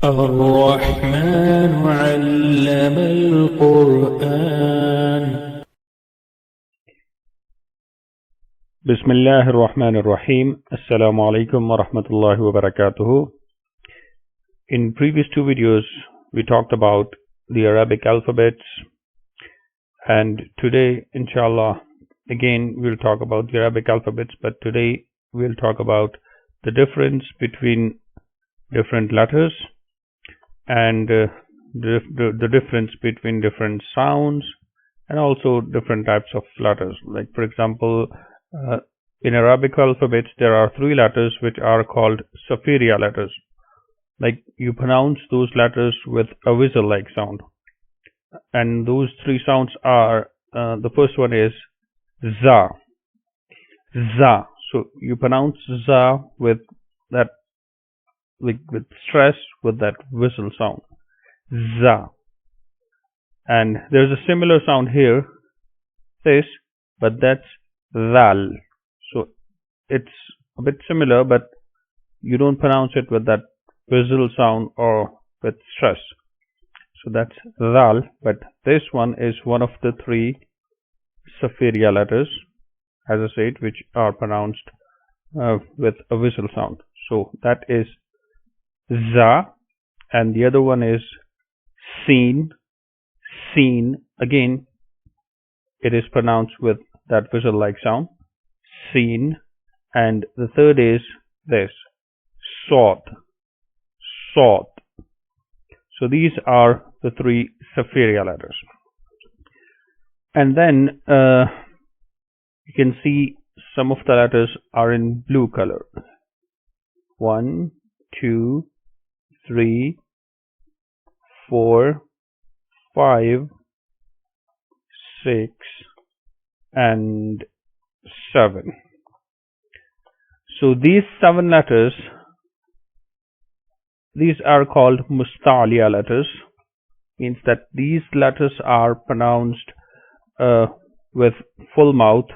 الرحمن علم القرآن. بسم الله الرحمن الرحيم. Assalamu alaikum wa rahmatullahi wa barakatuhu. In previous two videos we talked about the Arabic alphabets, and today inshallah again we'll talk about the Arabic alphabets, but today we'll talk about the difference between different letters and the difference between different sounds and also different types of letters. Like for example, in Arabic alphabets there are three letters which are called Safiriyah letters. Like you pronounce those letters with a whistle like sound, and those three sounds are the first one is za. So you pronounce za with that, like with stress, with that whistle sound, za. And there's a similar sound here, this, but that's zal. So it's a bit similar, but you don't pronounce it with that whistle sound or with stress. So that's zal, but this one is one of the three Safiriyah letters, as I said, which are pronounced with a whistle sound. So that is za, and the other one is seen. Again, it is pronounced with that whistle like sound, seen. And the third is this, sod. So these are the three Safiriyah letters. And then you can see some of the letters are in blue color. 1, 2, 3, 4, 5, 6, and 7. So these 7 letters, these are called Mustaliya letters. Means that these letters are pronounced with full mouth.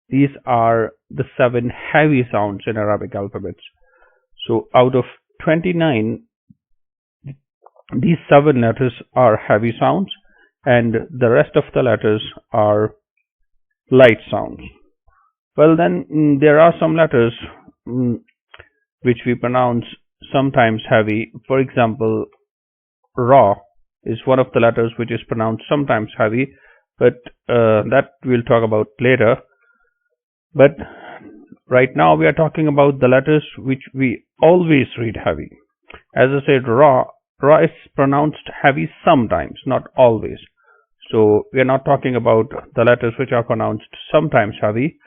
These are the 7 heavy sounds in Arabic alphabets. So out of 29, these 7 letters are heavy sounds, and the rest of the letters are light sounds. Well, then there are some letters which we pronounce sometimes heavy. For example, Ra is one of the letters which is pronounced sometimes heavy, but that we'll talk about later. But right now we are talking about the letters which we always read heavy. As I said, Ra is pronounced heavy sometimes, not always. So we are not talking about the letters which are pronounced sometimes heavy,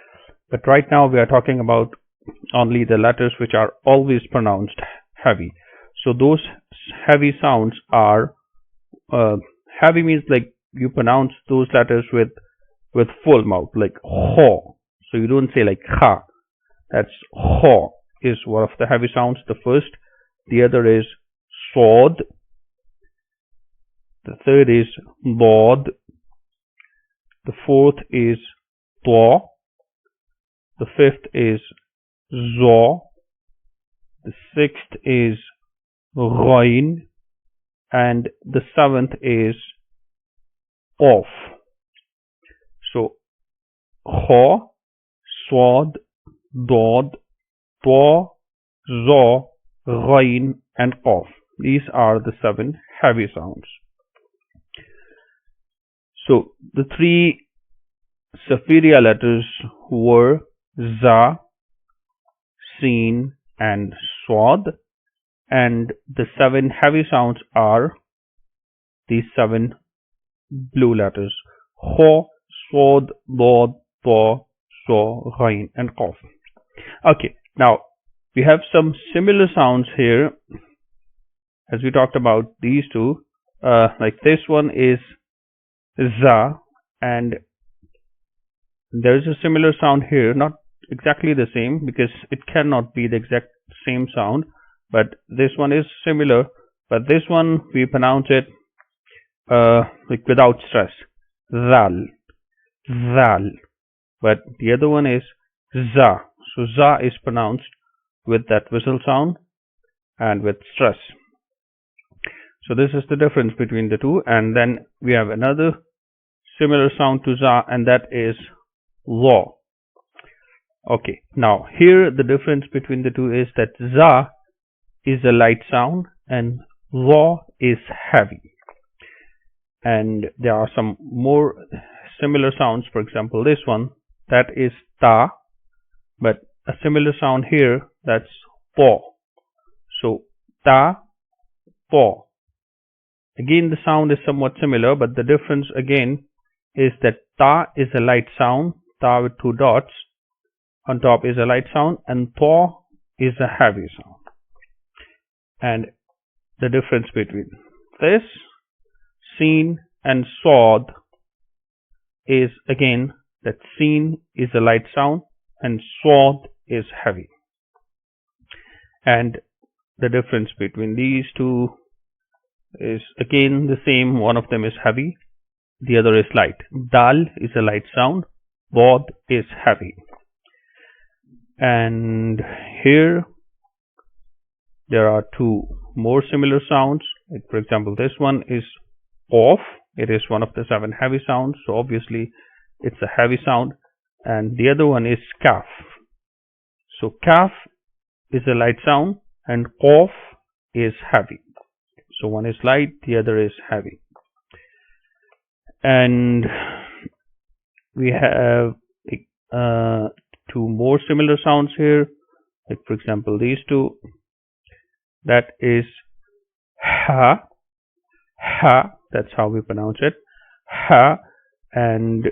but right now we are talking about only the letters which are always pronounced heavy. So those heavy sounds are heavy means like you pronounce those letters with full mouth, like ho. So you don't say like ha. That's ho is one of the heavy sounds, the first. The other is sod. The third is bod. The fourth is to. The fifth is zo. The sixth is ghain. And the seventh is qaf. So ho, swad, dod, to, zo, ghain, and qaf. These are the 7 heavy sounds. So the 3 Safiriyah letters were za, seen, and swad, and the 7 heavy sounds are these 7 blue letters: ho, swad, dod, to, zo, ghain, and qaf. Okay, now we have some similar sounds here, as we talked about these two. Like this one is za, and there is a similar sound here, not exactly the same because it cannot be the exact same sound, but this one is similar, but this one we pronounce it like without stress, zal. But the other one is za. So za is pronounced with that whistle sound and with stress. So this is the difference between the two. And then we have another similar sound to za, and that is law. Okay, now here the difference between the two is that za is a light sound and law is heavy. And there are some more similar sounds. For example, this one, that is ta, but a similar sound here, that's po. So ta, po. Again, the sound is somewhat similar, but the difference again is that ta is a light sound, ta with two dots on top is a light sound, and po is a heavy sound. And the difference between this, seen, and sawd is again that seen is a light sound and sawd is heavy. And the difference between these two is again the same. One of them is heavy, the other is light. Dal is a light sound, bod is heavy. And here there are two more similar sounds. Like for example, this one is off. It is one of the 7 heavy sounds, so obviously it's a heavy sound. And the other one is kaf. So kaf is a light sound and qaf is heavy. So one is light, the other is heavy. And we have two more similar sounds here. Like for example, these two. That is ha, ha, that's how we pronounce it, ha. And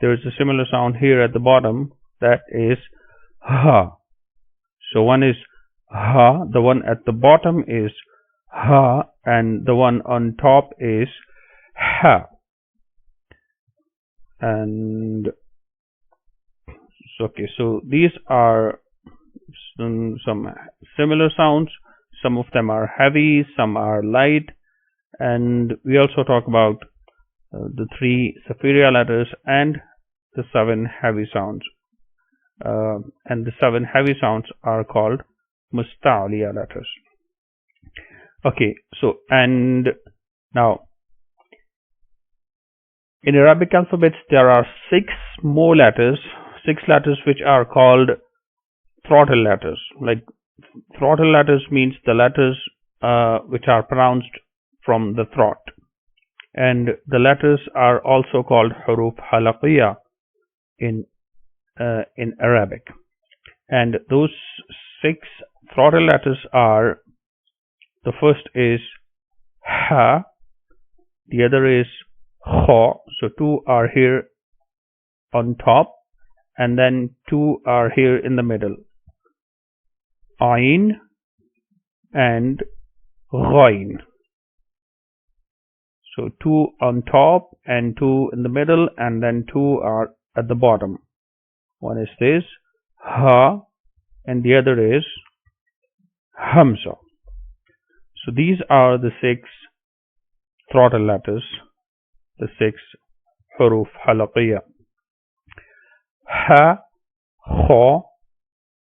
there is a similar sound here at the bottom, that is ha. So one is ha, the one at the bottom is ha, and the one on top is ha. And okay, so these are some similar sounds. Some of them are heavy, some are light, and we also talk about the 3 Safiriyah letters and the 7 heavy sounds. And the 7 heavy sounds are called Mustaliya letters. Okay, so and now in Arabic alphabets there are 6 more letters, 6 letters which are called throttle letters. Like throttle letters means the letters which are pronounced from the throat, and the letters are also called huruf halaqiyya in Arabic. And those 6 throttle letters are, the first is ha, the other is kha, so 2 are here on top and then 2 are here in the middle, ayn and ghayn. So 2 on top and 2 in the middle, and then 2 are at the bottom. One is this ha and the other is hamza. So these are the 6 throttle letters, the 6 huruf halaqiyya: ha, kha,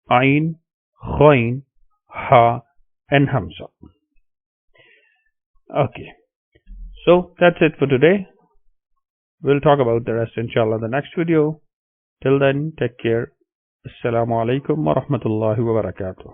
ayn, ghayn, ha, and hamza. Okay, so that's it for today. We'll talk about the rest inshallah in the next video. Till then, take care. Assalamu alaikum wa rahmatullahi wa barakatuh.